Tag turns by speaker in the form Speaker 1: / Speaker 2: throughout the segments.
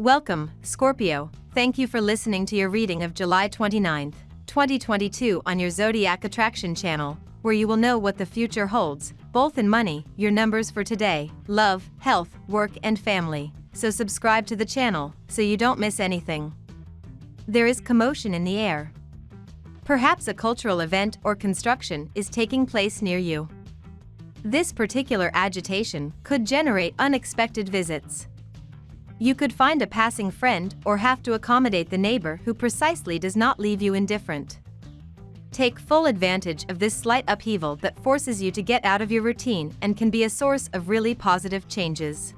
Speaker 1: Welcome, Scorpio. Thank you for listening to your reading of July 29th, 2022 on your Zodiac Attraction channel, where you will know what the future holds, both in money, your numbers for today, love, health, work and family. So subscribe to the channel, so you don't miss anything. There is commotion in the air. Perhaps a cultural event or construction is taking place near you. This particular agitation could generate unexpected visits. You could find a passing friend or have to accommodate the neighbor who precisely does not leave you indifferent. Take full advantage of this slight upheaval that forces you to get out of your routine and can be a source of really positive changes.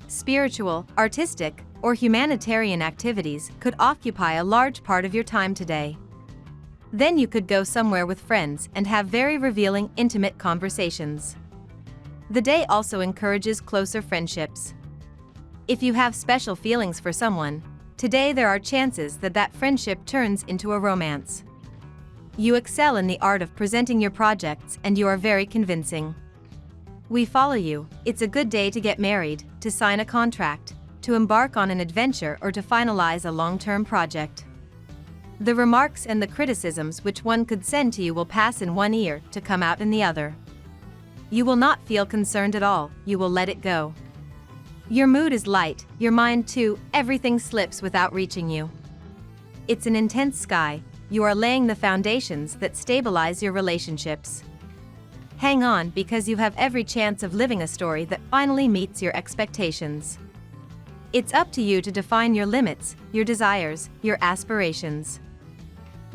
Speaker 1: Spiritual, artistic, or humanitarian activities could occupy a large part of your time today. Then you could go somewhere with friends and have very revealing, intimate conversations. The day also encourages closer friendships. If you have special feelings for someone, today there are chances that that friendship turns into a romance. You excel in the art of presenting your projects and you are very convincing. We follow you. It's a good day to get married, to sign a contract, to embark on an adventure or to finalize a long-term project. The remarks and the criticisms which one could send to you will pass in one ear to come out in the other. You will not feel concerned at all, you will let it go. Your mood is light, your mind too, everything slips without reaching you. It's an intense sky, you are laying the foundations that stabilize your relationships. Hang on because you have every chance of living a story that finally meets your expectations. It's up to you to define your limits, your desires, your aspirations.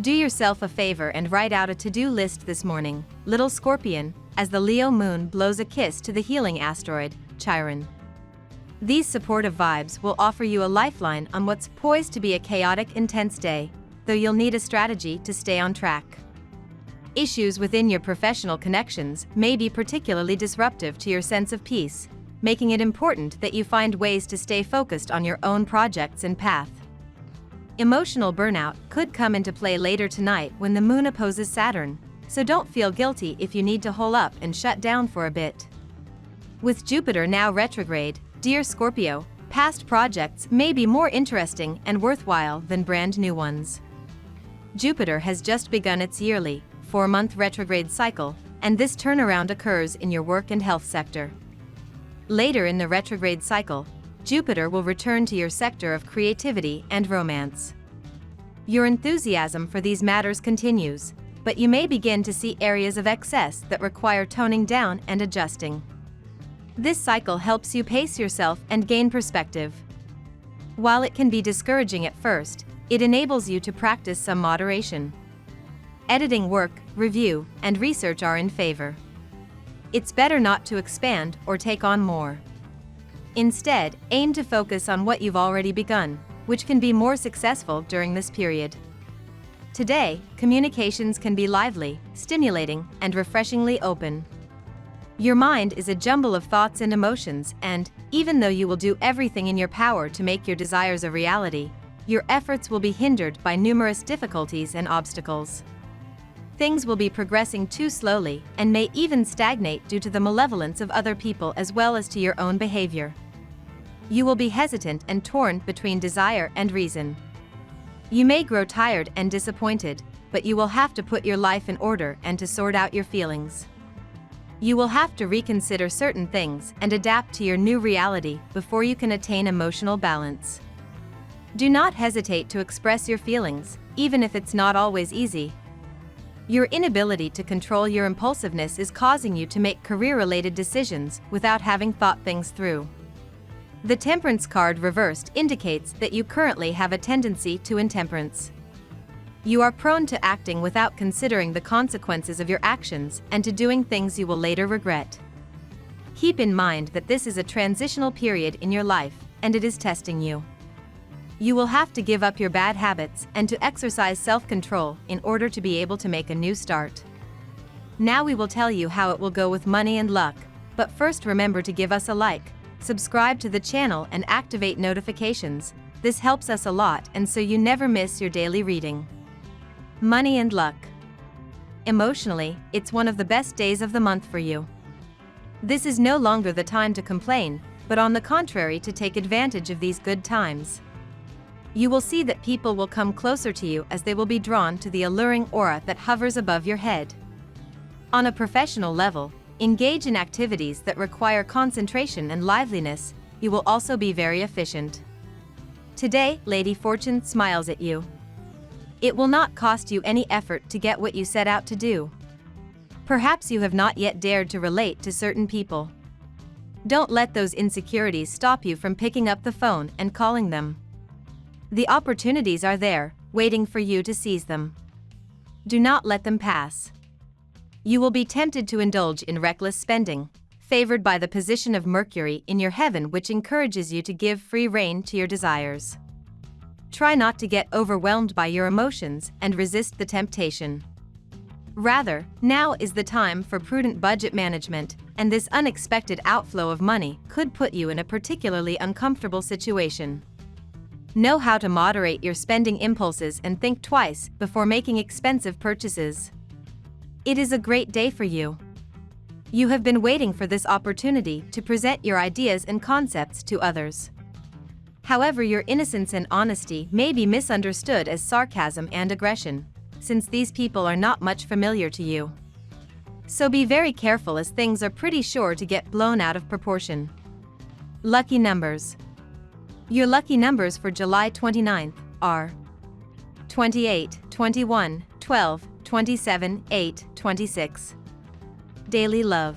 Speaker 1: Do yourself a favor and write out a to-do list this morning, little Scorpion, as the Leo moon blows a kiss to the healing asteroid, Chiron. These supportive vibes will offer you a lifeline on what's poised to be a chaotic, intense day, though you'll need a strategy to stay on track. Issues within your professional connections may be particularly disruptive to your sense of peace, making it important that you find ways to stay focused on your own projects and path. Emotional burnout could come into play later tonight when the moon opposes Saturn, so don't feel guilty if you need to hole up and shut down for a bit. With Jupiter now retrograde, dear Scorpio, past projects may be more interesting and worthwhile than brand new ones. Jupiter has just begun its yearly, 4-month retrograde cycle, and this turnaround occurs in your work and health sector. Later in the retrograde cycle, Jupiter will return to your sector of creativity and romance. Your enthusiasm for these matters continues, but you may begin to see areas of excess that require toning down and adjusting. This cycle helps you pace yourself and gain perspective. While it can be discouraging at first, it enables you to practice some moderation. Editing work, review, and research are in favor. It's better not to expand or take on more. Instead, aim to focus on what you've already begun, which can be more successful during this period. Today, communications can be lively, stimulating, and refreshingly open. Your mind is a jumble of thoughts and emotions, and, even though you will do everything in your power to make your desires a reality, your efforts will be hindered by numerous difficulties and obstacles. Things will be progressing too slowly and may even stagnate due to the malevolence of other people as well as to your own behavior. You will be hesitant and torn between desire and reason. You may grow tired and disappointed, but you will have to put your life in order and to sort out your feelings. You will have to reconsider certain things and adapt to your new reality before you can attain emotional balance. Do not hesitate to express your feelings, even if it's not always easy. Your inability to control your impulsiveness is causing you to make career-related decisions without having thought things through. The Temperance card reversed indicates that you currently have a tendency to intemperance. You are prone to acting without considering the consequences of your actions and to doing things you will later regret. Keep in mind that this is a transitional period in your life, and it is testing you. You will have to give up your bad habits and to exercise self-control in order to be able to make a new start. Now we will tell you how it will go with money and luck, but first remember to give us a like, subscribe to the channel and activate notifications. This helps us a lot and so you never miss your daily reading. Money and luck. Emotionally, it's one of the best days of the month for you. This is no longer the time to complain, but on the contrary to take advantage of these good times. You will see that people will come closer to you as they will be drawn to the alluring aura that hovers above your head. On a professional level, engage in activities that require concentration and liveliness. You will also be very efficient. Today, Lady Fortune smiles at you. It will not cost you any effort to get what you set out to do. Perhaps you have not yet dared to relate to certain people. Don't let those insecurities stop you from picking up the phone and calling them. The opportunities are there, waiting for you to seize them. Do not let them pass. You will be tempted to indulge in reckless spending, favored by the position of Mercury in your heaven, which encourages you to give free rein to your desires. Try not to get overwhelmed by your emotions and resist the temptation. Rather, now is the time for prudent budget management, and this unexpected outflow of money could put you in a particularly uncomfortable situation. Know how to moderate your spending impulses and think twice before making expensive purchases. It is a great day for you. You have been waiting for this opportunity to present your ideas and concepts to others. However, your innocence and honesty may be misunderstood as sarcasm and aggression, since these people are not much familiar to you. So be very careful, as things are pretty sure to get blown out of proportion. Lucky numbers. Your lucky numbers for July 29th are 28, 21, 12, 27, 8, 26. Daily love.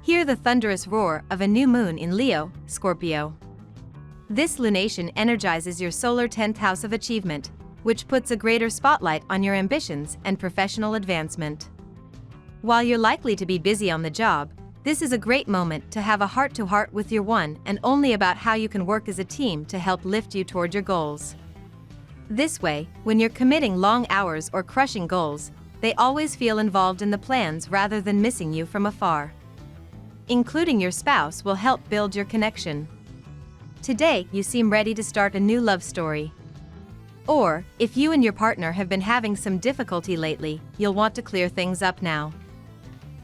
Speaker 1: Hear the thunderous roar of a new moon in Leo, Scorpio. This lunation energizes your solar 10th house of achievement, which puts a greater spotlight on your ambitions and professional advancement. While you're likely to be busy on the job, this is a great moment to have a heart-to-heart with your one and only about how you can work as a team to help lift you toward your goals. This way, when you're committing long hours or crushing goals, they always feel involved in the plans rather than missing you from afar. Including your spouse will help build your connection. Today, you seem ready to start a new love story. Or, if you and your partner have been having some difficulty lately, you'll want to clear things up now.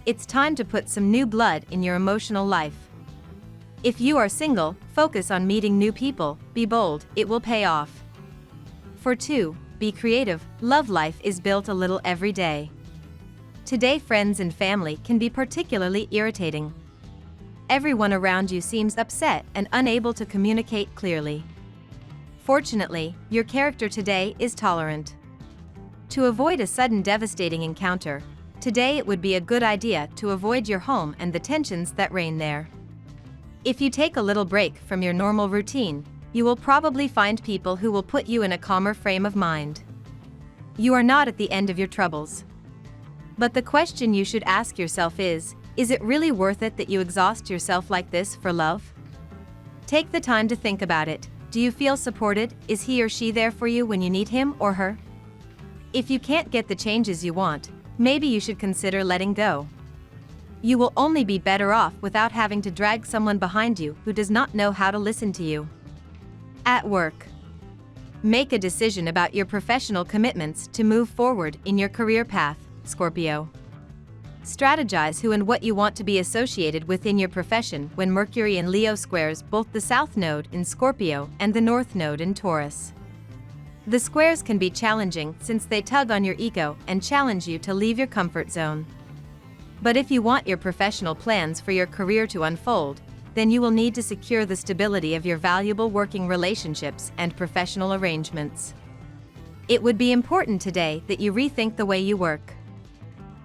Speaker 1: It's time to put some new blood in your emotional life. If you are single, focus on meeting new people, be bold, it will pay off. For 2, be creative, love life is built a little every day. Today, friends and family can be particularly irritating. Everyone around you seems upset and unable to communicate clearly. Fortunately, your character today is tolerant. To avoid a sudden devastating encounter, today it would be a good idea to avoid your home and the tensions that reign there. If you take a little break from your normal routine, you will probably find people who will put you in a calmer frame of mind. You are not at the end of your troubles. But the question you should ask yourself is it really worth it that you exhaust yourself like this for love? Take the time to think about it. Do you feel supported? Is he or she there for you when you need him or her? If you can't get the changes you want, maybe you should consider letting go. You will only be better off without having to drag someone behind you who does not know how to listen to you. At work. Make a decision about your professional commitments to move forward in your career path, Scorpio. Strategize who and what you want to be associated with in your profession when Mercury in Leo squares both the South Node in Scorpio and the North Node in Taurus. The squares can be challenging since they tug on your ego and challenge you to leave your comfort zone. But if you want your professional plans for your career to unfold, then you will need to secure the stability of your valuable working relationships and professional arrangements. It would be important today that you rethink the way you work.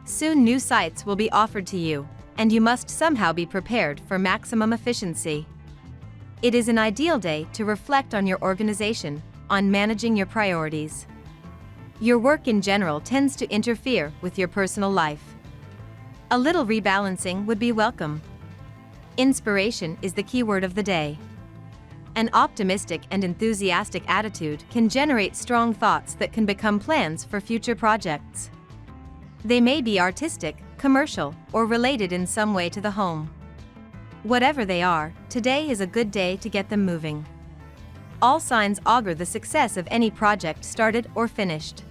Speaker 1: Soon new sites will be offered to you, and you must somehow be prepared for maximum efficiency. It is an ideal day to reflect on your organization, on managing your priorities. Your work in general tends to interfere with your personal life. A little rebalancing would be welcome. Inspiration is the keyword of the day. An optimistic and enthusiastic attitude can generate strong thoughts that can become plans for future projects. They may be artistic, commercial, or related in some way to the home. Whatever they are, today is a good day to get them moving. All signs augur the success of any project started or finished.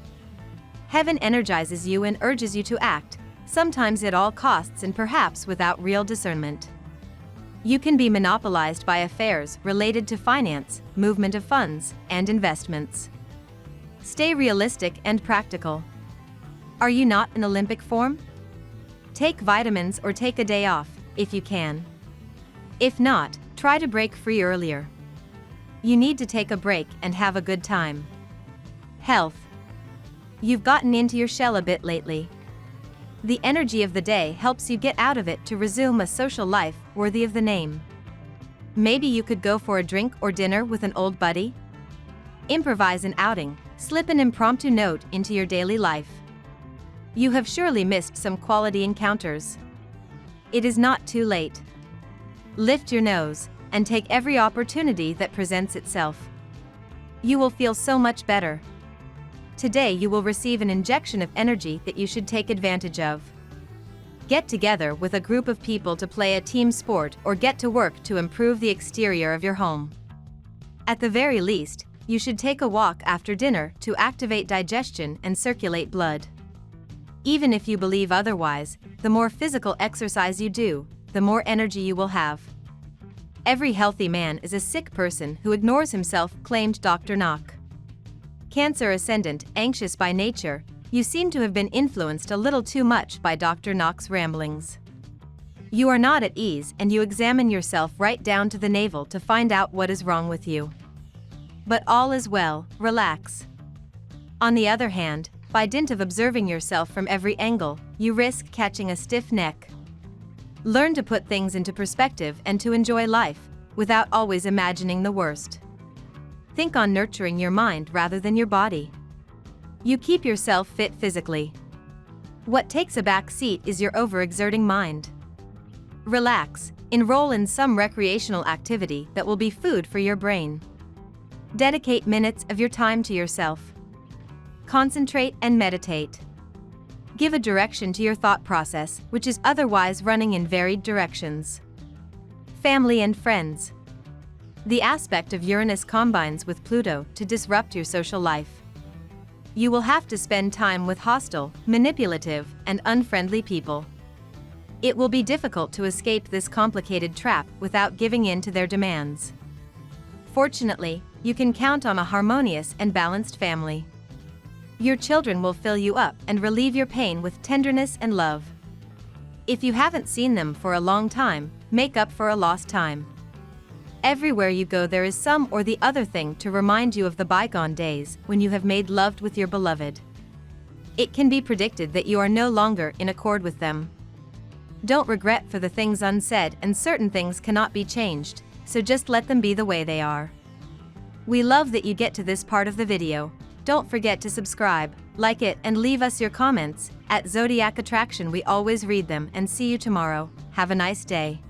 Speaker 1: Heaven energizes you and urges you to act, sometimes at all costs and perhaps without real discernment. You can be monopolized by affairs related to finance, movement of funds, and investments. Stay realistic and practical. Are you not in Olympic form? Take vitamins or take a day off, if you can. If not, try to break free earlier. You need to take a break and have a good time. Health. You've gotten into your shell a bit lately. The energy of the day helps you get out of it to resume a social life worthy of the name. Maybe you could go for a drink or dinner with an old buddy? Improvise an outing, slip an impromptu note into your daily life. You have surely missed some quality encounters. It is not too late. Lift your nose and take every opportunity that presents itself. You will feel so much better. Today you will receive an injection of energy that you should take advantage of. Get together with a group of people to play a team sport or get to work to improve the exterior of your home. At the very least, you should take a walk after dinner to activate digestion and circulate blood. Even if you believe otherwise, the more physical exercise you do, the more energy you will have. Every healthy man is a sick person who ignores himself, claimed Dr. Knock. Cancer ascendant, anxious by nature, you seem to have been influenced a little too much by Dr. Knock's ramblings. You are not at ease and you examine yourself right down to the navel to find out what is wrong with you. But all is well, relax. On the other hand, by dint of observing yourself from every angle, you risk catching a stiff neck. Learn to put things into perspective and to enjoy life, without always imagining the worst. Think on nurturing your mind rather than your body. You keep yourself fit physically. What takes a back seat is your overexerting mind. Relax, enroll in some recreational activity that will be food for your brain. Dedicate minutes of your time to yourself. Concentrate and meditate. Give a direction to your thought process, which is otherwise running in varied directions. Family and friends. The aspect of Uranus combines with Pluto to disrupt your social life. You will have to spend time with hostile, manipulative, and unfriendly people. It will be difficult to escape this complicated trap without giving in to their demands. Fortunately, you can count on a harmonious and balanced family. Your children will fill you up and relieve your pain with tenderness and love. If you haven't seen them for a long time, make up for a lost time. Everywhere you go there is some or the other thing to remind you of the bygone days when you have made love with your beloved. It can be predicted that you are no longer in accord with them. Don't regret for the things unsaid, and certain things cannot be changed, so just let them be the way they are. We love that you get to this part of the video. Don't forget to subscribe, like it, and leave us your comments. At Zodiac Attraction we always read them, and see you tomorrow. Have a nice day.